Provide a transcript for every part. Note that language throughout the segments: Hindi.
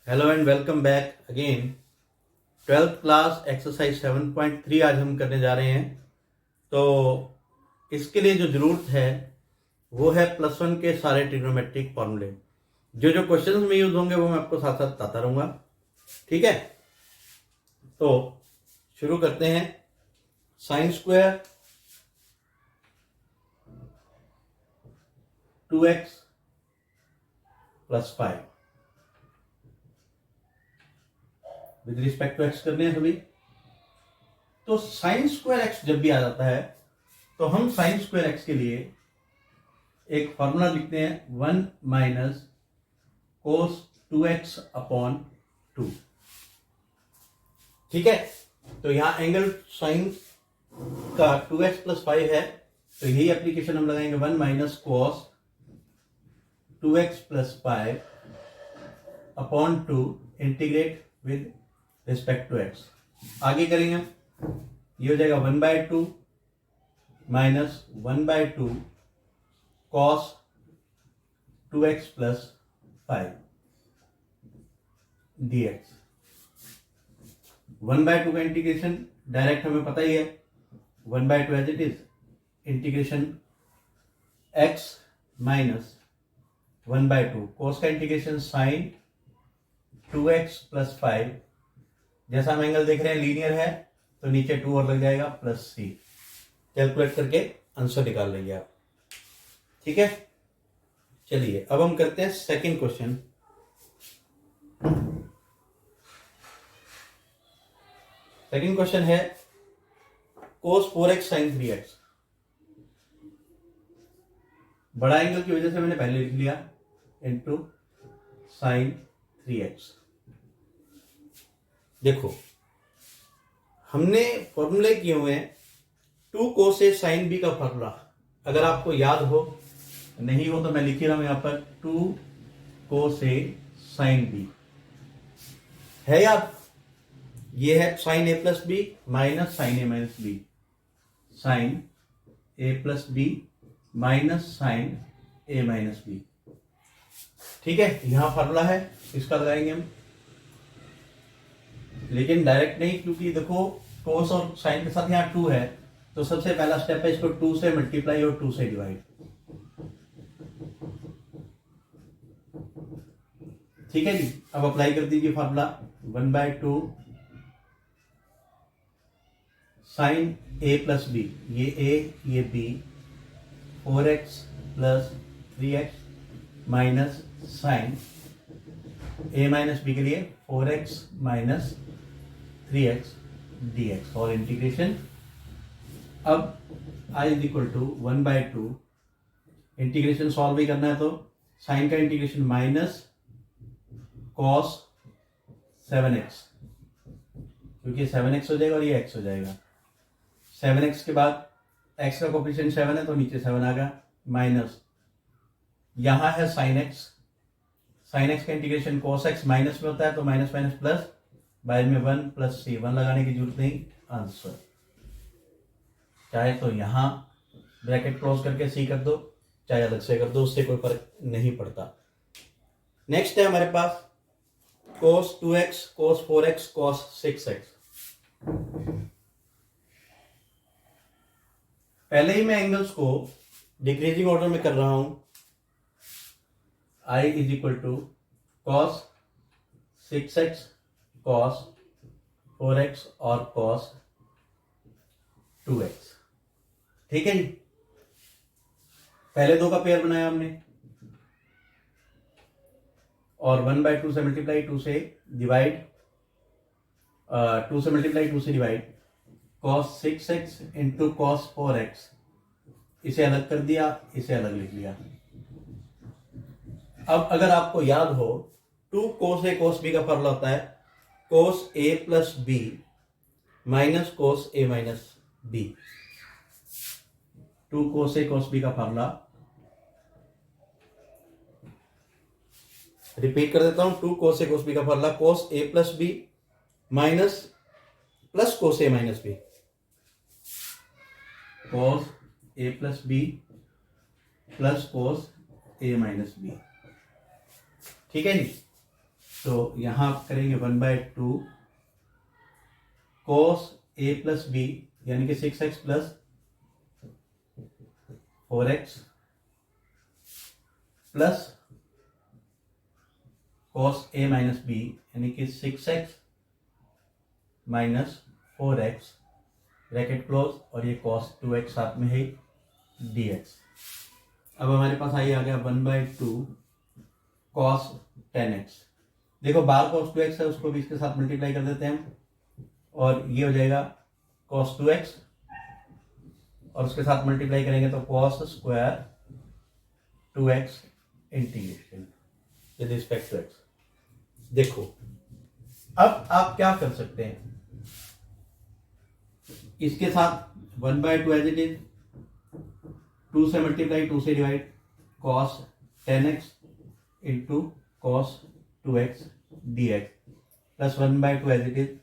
Hello and welcome back again. Twelfth class exercise 7.3 आज हम करने जा रहे हैं। तो इसके लिए जो ज़रूरत है वो है +1 के सारे ट्रिग्नोमेट्रिक फॉर्मूले। जो जो क्वेश्चंस में यूज होंगे वो मैं आपको साथ साथ बताता रहूँगा। ठीक है, तो शुरू करते हैं। Sine square 2x + 5 with respect to x करने हैं सभी। तो साइन स्क्वायर एक्स जब भी आ जाता है तो हम साइन स्क्वायर एक्स के लिए एक फॉर्मूला लिखते हैं 1 माइनस कोस 2x अपॉन 2। ठीक है, तो यहां एंगल साइन का 2x + 5 है, तो यही एप्लीकेशन हम लगाएंगे 1 minus cos 2x + 5 upon 2 integrate with respect to x। आगे करेंगे हम, ये हो जाएगा 1/2 माइनस 1/2 कॉस 2x + 5 dx। 1/2 का इंटीग्रेशन डायरेक्ट हमें पता ही है, 1/2 as it is integration x minus 1/2 cos का इंटीग्रेशन साइन 2x + 5। जैसा हम एंगल देख रहे हैं लीनियर है तो नीचे 2 और लग जाएगा +c। कैलकुलेट करके आंसर निकाल लेंगे आप। ठीक है, चलिए अब हम करते हैं सेकंड क्वेश्चन। सेकंड क्वेश्चन है cos 4x sin 3x। बड़ा एंगल की वजह से मैंने पहले लिख लिया इनटू sin 3x। देखो हमने फॉर्मूले किए हुए हैं 2 cos A sin B का फॉर्मूला। अगर आपको याद हो, नहीं हो तो मैं लिख रहा हूं यहां पर 2 cos A sin B है याद। ये है sin A + B minus sin A - B, sin A + B minus sin A - B। ठीक है, यहां फॉर्मूला है, इसका लगाएंगे हम, लेकिन डायरेक्ट नहीं, क्योंकि देखो कोस और साइन के साथ यहाँ 2 है, तो सबसे पहला स्टेप है इसको 2 से मल्टीप्लाई और 2 से डिवाइड। ठीक है जी, अब अप्लाई कर दीजिए फॉर्मूला 1/2 साइन A + B, ये A ये B, 4x + 3x minus sine A - B के लिए 4x - 3x dx और इंटीग्रेशन। अब I = 1/2 इंटीग्रेशन सॉल्व भी करना है तो साइन का इंटीग्रेशन माइनस कॉस 7x, क्योंकि 7x हो जाएगा और ये x हो जाएगा। 7x के बाद x का कोफिशिएंट 7 है तो नीचे 7 आ गया, माइनस यहां है sin x। sin x का इंटीग्रेशन cos x माइनस में होता है तो माइनस माइनस प्लस, बाहर में 1 + c, 1 लगाने की जरूरत नहीं, आंसर। चाहे तो यहां ब्रैकेट क्लोज करके c कर दो, चाहे अलग से कर दो, उससे कोई फर्क नहीं पड़ता। नेक्स्ट है हमारे पास cos 2x cos 4x cos 6x। पहले ही मैं एंगल्स को डिक्रीजिंग ऑर्डर में कर रहा हूं। I = cos 6x cos 4x और cos 2x। ठीक है जी, पहले दो का पेयर बनाया हमने और 1/2 से मल्टीप्लाई 2 से डिवाइड, 2 से मल्टीप्लाई 2 से divide, cos 6x into cos 4x, इसे अलग कर दिया, इसे अलग लिख लिया। अब अगर आपको याद हो 2 cos A cos B का फॉर्मूला होता है cos A + B minus cos A - B। 2 cos A cos B का फॉर्मूला रिपीट कर देता हूं, 2 cos A cos B का formula cos A + B minus plus cos A - B, cos A + B plus cos A - B। ठीक है जी, तो यहाँ आप करेंगे 1/2 cos a प्लस बी यानी कि 6x plus 4x plus cos a minus b यानी कि 6x minus 4x bracket close और ये cos 2x साथ में है dx। अब हमारे पास आ गया 1/2 cos 10x। देखो बार cos 2x है, उसको भी इसके साथ मल्टीप्लाई कर देते हैं हम और ये हो जाएगा cos 2x और उसके साथ मल्टीप्लाई करेंगे तो cos square 2x integration with respect to x। देखो अब आप क्या कर सकते हैं, इसके साथ 1/2 एज इट इज, 2 से मल्टीप्लाई 2 से divide, cos 10x into cos 2x dx plus 1/2 as it is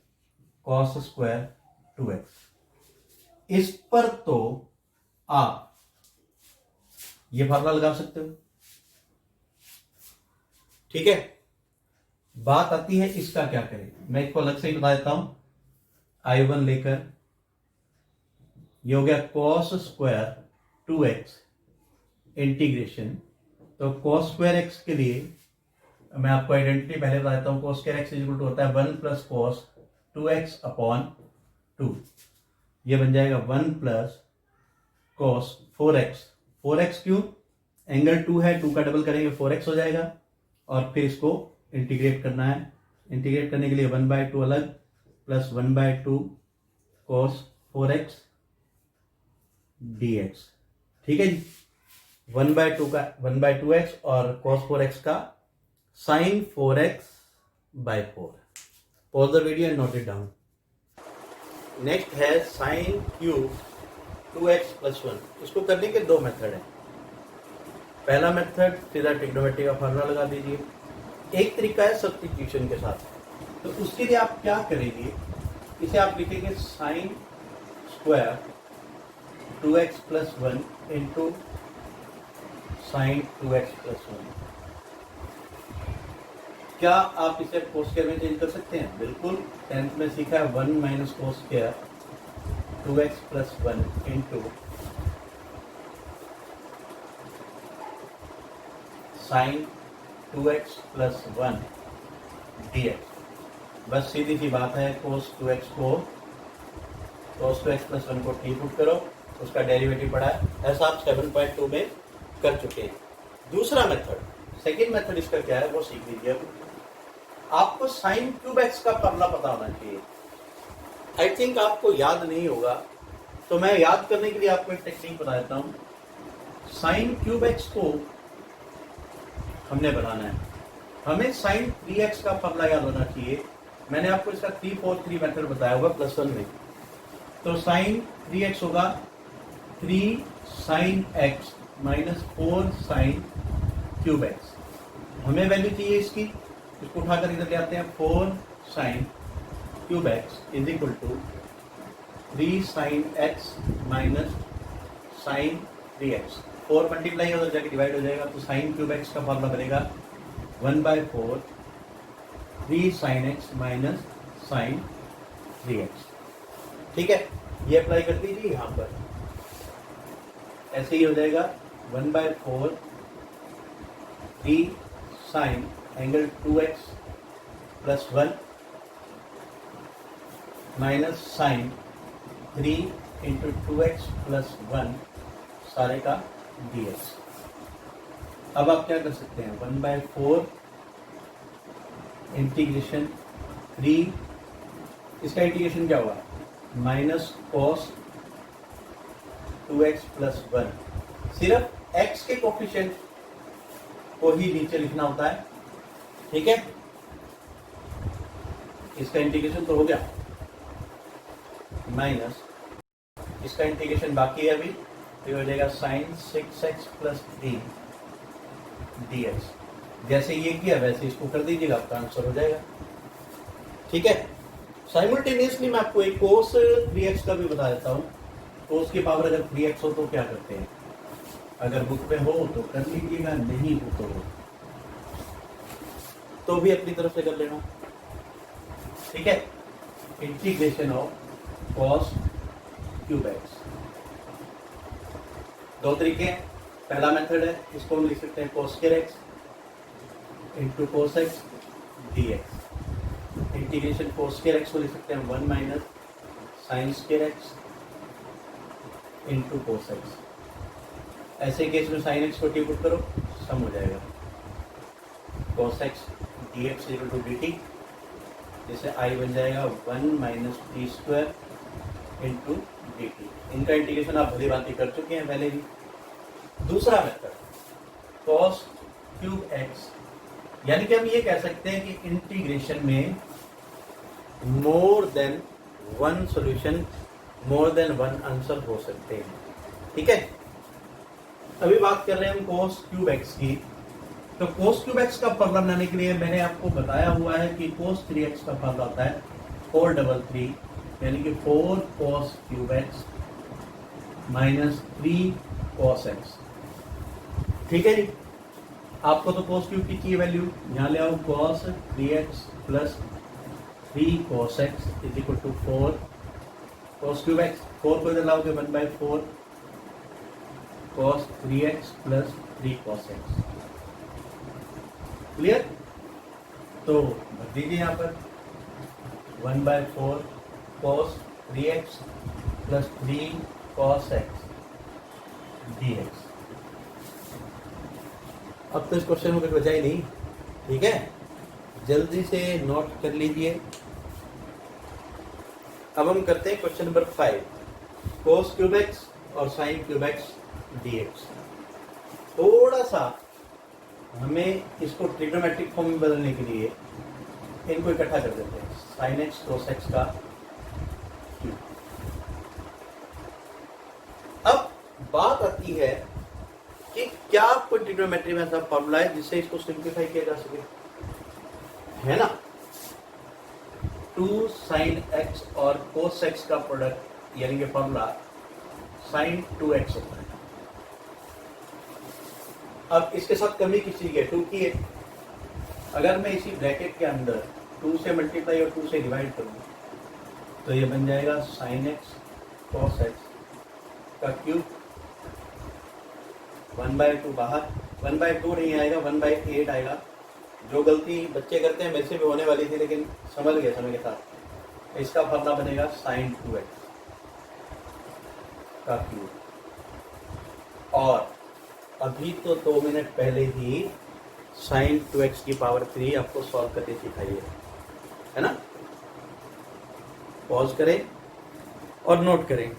cos square 2x। इस पर तो आप ये फार्मूला लगा सकते हो, ठीक है। बात आती है इसका क्या करें, मैं इसको अलग से ही बता देता हूं। I1 लेकर ये हो गया cos स्क्वायर 2x इंटीग्रेशन, तो cos स्क्वायर x के लिए मैं आपको आइडेंटिटी पहले बता देता हूं। cos square x equal to होता है 1 प्लस cos 2x अपॉन 2, ये बन जाएगा 1 प्लस cos 4x। 4x क्यों, एंगल 2 है, 2 का डबल करेंगे 4x हो जाएगा और फिर इसको इंटीग्रेट करना है। इंटीग्रेट करने के लिए 1/2 अलग प्लस 1/2 cos 4x dx, ठीक है जी। 1/2 का 1/2x और cos 4x का sin 4x/4। Pause the video and note it down. Next है sin क्यूब 2x + 1। इसको करने के दो मेथड है। पहला मेथड सीधा ट्रिग्नोमेट्री का फार्मूला लगा दीजिए, एक तरीका है सब्स्टिट्यूशन के साथ। तो उसके लिए आप क्या करेंगे, इसे आप लिखेंगे sin square 2x + 1 into sin 2x + 1। क्या आप इसे cos स्क्वायर में चेंज कर सकते हैं? बिल्कुल, 10th में सीखा है 1 minus cos square 2x + 1 into sin 2x + 1 dx। बस सीधी सी बात है, cos 2x + 1 को टी पुट करो, उसका डेरिवेटिव पड़ा है, ऐसा आप 7.2 में कर चुके हैं। दूसरा मेथड, सेकेंड मेथड इसका क्या है वो सीख लीजिए। अब आपको sin क्यूब x का फार्मूला पता होना चाहिए। आई थिंक आपको याद नहीं होगा, तो मैं याद करने के लिए आपको एक टेक्निक बता देता हूँ। sin क्यूब x को हमने बनाना है, हमें sin 3x का फार्मूला याद होना चाहिए। मैंने आपको इसका 3-4-3 मेथड बताया होगा +1 में। तो sin 3x होगा 3 sin x minus 4 sin cube x। हमें वैल्यू चाहिए इसकी, इसको उठाकर इधर ले आते हैं। 4 sin cube x is equal to 3 sin x minus sin 3x। 4 multiply उधर जाके डिवाइड हो जाएगा, तो sin क्यूब x का फॉर्मूला बनेगा 1/4 3 sin x minus sin 3x, ठीक है। ये अप्लाई कर दीजिए यहाँ पर, ऐसे ही हो जाएगा 1/4 3 sin angle 2x + 1 minus sin 3 into 2x + 1 सारे का dx। अब आप क्या कर सकते हैं, 1/4 इंटीग्रेशन 3, इसका इंटीग्रेशन क्या हुआ, माइनस cos 2x + 1। सिर्फ x के कोफिशिएंट को ही नीचे लिखना होता है, ठीक है। इसका इंटीग्रेशन तो हो गया, माइनस इसका इंटीग्रेशन बाकी है अभी, तो हो जाएगा sin 6x + 3 dx। जैसे ये किया वैसे इसको कर दीजिएगा, आपका आंसर हो जाएगा, ठीक है। साइमल्टेनियसली मैं आपको एक cos 3x का भी बता देता हूँ। cos की पावर अगर 3x हो तो क्या करते हैं, अगर बुक पे हो तो कर लीजिएगा, नहीं हो तो भी अपनी तरफ से कर लेना, ठीक है। Integration of cos cube x, दो तरीके हैं। पहला मेथड है, इसको हम लिख सकते हैं cos square x into cos x d x. Integration cos square x को लिख सकते हैं 1 minus sine square x into cos x. ऐसे केस में साइन एक्स को टी पुट करो, सम हो जाएगा cos x d x equal to d t, जैसे आई बन जाएगा 1 माइनस t square into d t. इनका इंटीग्रेशन आप भली भांति कर चुके हैं पहले भी। दूसरा मेथड cos क्यूब एक्स, यानी कि हम ये कह सकते हैं कि इंटीग्रेशन में more than one solution, more than one answer हो सकते हैं, ठीक है। अभी बात कर रहे हैं हम cos क्यूब एक्स की। तो cos क्यूब एक्स का फॉर्मूला बनाने के लिए मैंने आपको बताया हुआ है कि cos 3x का फॉर्मूला होता है 433, यानी कि 4 cos cube x minus 3 cos x, ठीक है जी। आपको तो cos क्यूब की चाहिए वैल्यू, यहाँ ले आओ cos 3x plus 3 cos x is equal to 4 cos cube x। 4 को इधर लाओगे 1/4 cos 3x plus 3 cos x, clear. तो भर दीजिए यहाँ पर 1/4 cos 3x plus 3 cos x dx। अब तो इस क्वेश्चन में कुछ बचा ही नहीं, ठीक है, जल्दी से नोट कर लीजिए। अब हम करते हैं question number 5, cos cube x और sin क्यूब एक्स dx। थोड़ा सा हमें इसको ट्रिग्नोमेट्रिक फॉर्म में बदलने के लिए इनको इकट्ठा कर देते हैं, sin x cos x का क्यूब। अब बात आती है कि क्या कोई ट्रिग्नोमेट्री में ऐसा फॉर्मूला है जिससे इसको सिंप्लीफाई किया जा सके, है ना। 2 sin x और cos x का प्रोडक्ट यानी कि फॉर्मूला sin 2x होता है। अब इसके साथ कमी किस चीज की है, 2 की है। अगर मैं इसी ब्रैकेट के अंदर 2 से मल्टीप्लाई और 2 से डिवाइड करूं तो ये बन जाएगा sin x cos x का क्यूब 1/2 बाहर, 1/2 नहीं आएगा 1/8 आएगा। जो गलती बच्चे करते हैं मेरे से भी होने वाली थी, लेकिन समझ गए समय के साथ। इसका फॉर्मूला बनेगा sin 2x का क्यूब। और अभी तो 2 मिनट पहले ही sin 2x की पावर 3 आपको सॉल्व करके सिखाई है ना। पॉज करें और नोट करें।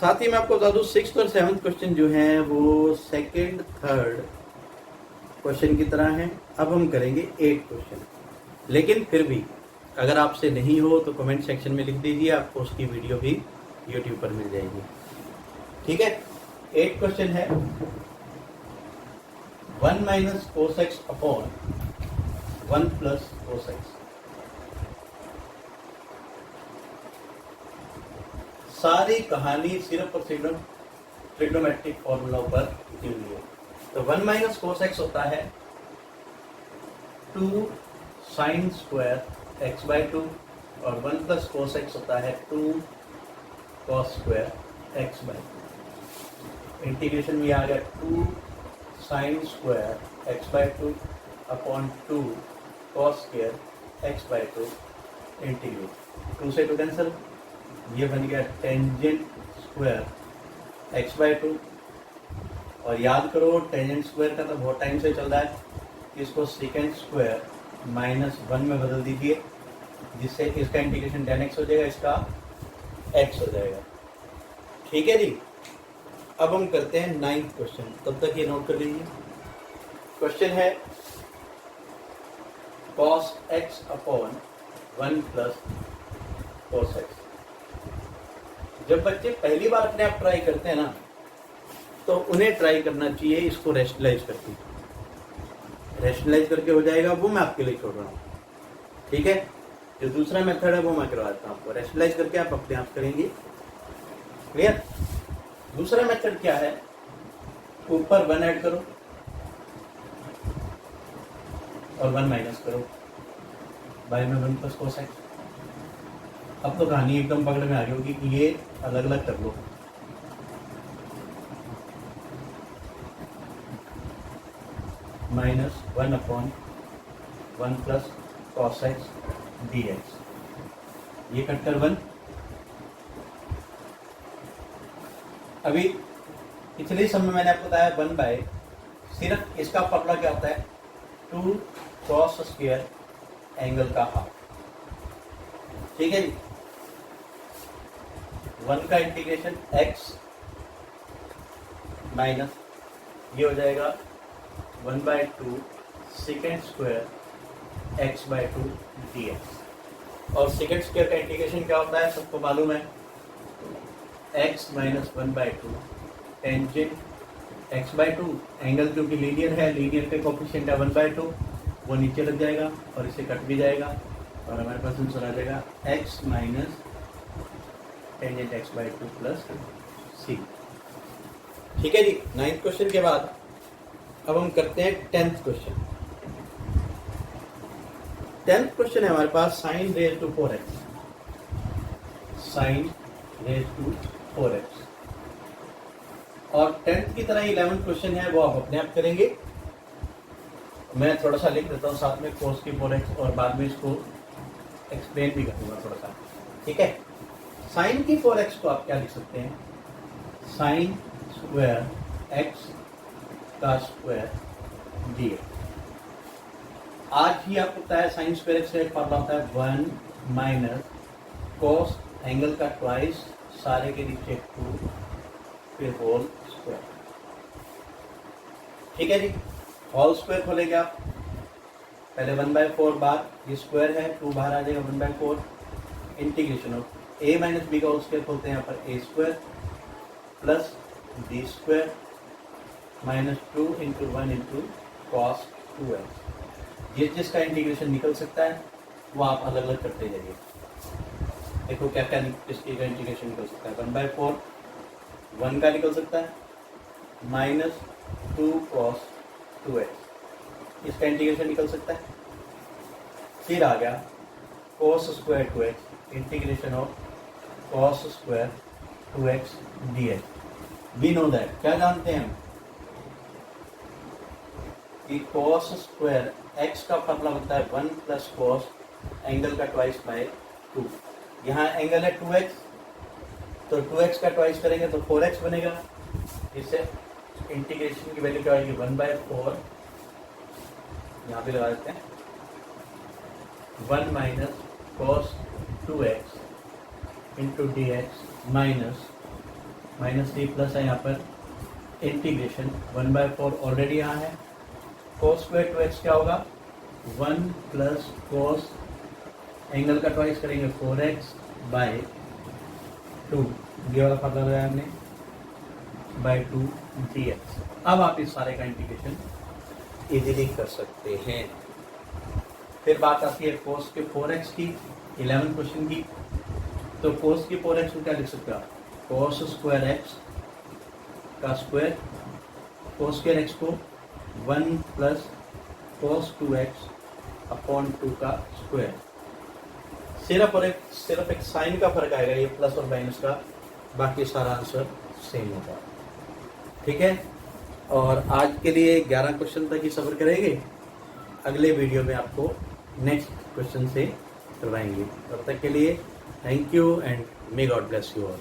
साथ ही मैं आपको बता दूं 6th और 7th क्वेश्चन जो हैं वो सेकंड थर्ड क्वेश्चन की तरह हैं। अब हम करेंगे 8 क्वेश्चन, लेकिन फिर भी अगर आपसे नहीं हो तो कमेंट सेक्शन में लिख दीजिए, आपको उसकी वीडियो भी यूट्यूब पर मिल जाएगी, ठीक है। 8 क्वेश्चन है 1 minus cos x upon 1 plus cos x. सारी कहानी सिर्फ और सिर्फ ट्रिग्नोमेट्रिक फॉर्मूला पर टिकी हुई है। तो 1 माइनस कोस एक्स होता है 2 साइन स्क्वायर x/2 और 1 प्लस कोस एक्स होता है 2 कॉस स्क्वायर x/2। इंटीग्रेशन में आ गया 2 sine square x/2 upon 2 cos square x/2 integrate 2 से 2 कैंसिल, ये बन गया टेंजेंट स्क्वायर x/2। और याद करो टेंजेंट स्क्वायर का तो बहुत टाइम से चल रहा है, इसको सेकेंड स्क्वायर -1 में बदल दीजिए, जिससे इसका इंटीग्रेशन tan x हो जाएगा, इसका x हो जाएगा, ठीक है जी। अब हम करते हैं 9th क्वेश्चन, तब तक ये नोट कर लीजिए। क्वेश्चन है cos x upon 1 plus cos x। जब बच्चे पहली बार अपने आप ट्राई करते हैं ना, तो उन्हें ट्राई करना चाहिए इसको रैशनलाइज करके। रैशनलाइज करके हो जाएगा वो मैं आपके लिए छोड़ रहा हूँ, ठीक है। जो दूसरा मेथड है वो मैं करवाता हूँ आपको, रैशनलाइज करके आप अपने आप करेंगे, क्लियर। दूसरा मेथड क्या है, ऊपर 1 ऐड करो और 1 माइनस करो, बाय में 1 प्लस कोस एक्स। अब तो कहानी एकदम पकड़ में आ गई होगी कि ये अलग अलग कर लो। Minus 1/1 plus cos x d x, ये कट कर 1। अभी पिछले समय मैंने आपको बताया 1 बाय, सिर्फ इसका फॉर्मूला क्या होता है, 2 कॉस स्क्वायर एंगल का हाफ। ठीक है जी। 1 का इंटीग्रेशन x माइनस ये हो जाएगा 1/2 सेकेंड स्क्वायर x/2 dx। और सेकेंड स्क्वायर का इंटीग्रेशन क्या होता है, सबको मालूम है, x minus 1/2 tangent x/2, angle क्योंकि लीनियर है, लीनियर का कोफिशिएंट है 1/2, वो नीचे लग जाएगा और इसे कट भी जाएगा और हमारे पास आंसर आ जाएगा x minus tangent x/2 plus c। ठीक है जी। 9th क्वेश्चन के बाद अब हम करते हैं 10th क्वेश्चन। 10th क्वेश्चन है हमारे पास sine raise to 4x, sine raise to 4x। और 10th की तरह 11th क्वेश्चन है वो आप अपने आप करेंगे। मैं थोड़ा सा लिख देता हूँ साथ में कोस की 4x और बाद में इसको एक्सप्लेन भी करूँगा थोड़ा सा। ठीक है। साइन की 4x को आप क्या लिख सकते हैं, साइन स्क्वायर x का स्क्वायर dx। आज ही आपको पता है साइन स्क्वायर x का एक फॉर्मूला होता है 1 माइनस कोस एंगल का ट्वाइस, सारे के नीचे 2 फिर होल स्क्वायर। ठीक है जी। होल स्क्वायर खोलेंगे आप, पहले 1/4 बार ये स्क्वायर है, 2 बाहर आ जाएगा 1/4, integration of a minus b का होल स्क्वायर खोलते हैं यहाँ पर a square plus b square minus 2 into 1 into cos 2x। जिसका इंटीग्रेशन निकल सकता है वो आप अलग अलग करते जाइए। देखो क्या क्या इसकी का इंटीग्रेशन निकल सकता है, 1/4 1 का निकल सकता है, माइनस 2 कॉस 2x इसका इंटीग्रेशन निकल सकता है। फिर आ गया cos square 2x integration of cos square 2x dx। We know that, क्या जानते हैं हम कि cos स्क्वायर x का फॉर्मूला बनता है 1 प्लस कॉस एंगल का ट्वाइस बाय 2। यहाँ एंगल है 2x, तो 2x का ट्वाइस करेंगे तो 4x बनेगा। इससे इंटीग्रेशन की वैल्यू क्या आएगी, 1/4 यहाँ पे लगा देते हैं 1 minus cos 2x into D x minus D plus है यहाँ पर इंटीग्रेशन 1/4 ऑलरेडी यहाँ है। कॉस स्क्वायर 2x क्या होगा, 1 प्लस कॉस एंगल का ट्वाइस करेंगे 4x बाय 2, ये वाला फॉर्मूला लगाया हमने, बाय 2 dx। अब आप इस सारे का इंटीग्रेशन इजीली कर सकते हैं। फिर बात आती है कोस के 4x की, 11 क्वेश्चन की। तो कोस की 4x को क्या लिख सकते हो आप, कोस स्क्वायर x का स्क्वायर, कोस स्क्वायर x को 1 प्लस कोस 2x अपॉन 2 का स्क्वायर। सिर्फ एक साइन का फर्क आएगा, ये प्लस और माइनस का, बाकी सारा आंसर सेम होगा। ठीक है। और आज के लिए 11 क्वेश्चन तक ही सफर करेंगे, अगले वीडियो में आपको नेक्स्ट क्वेश्चन से करवाएंगे। तब तक के लिए thank you and may God bless you all.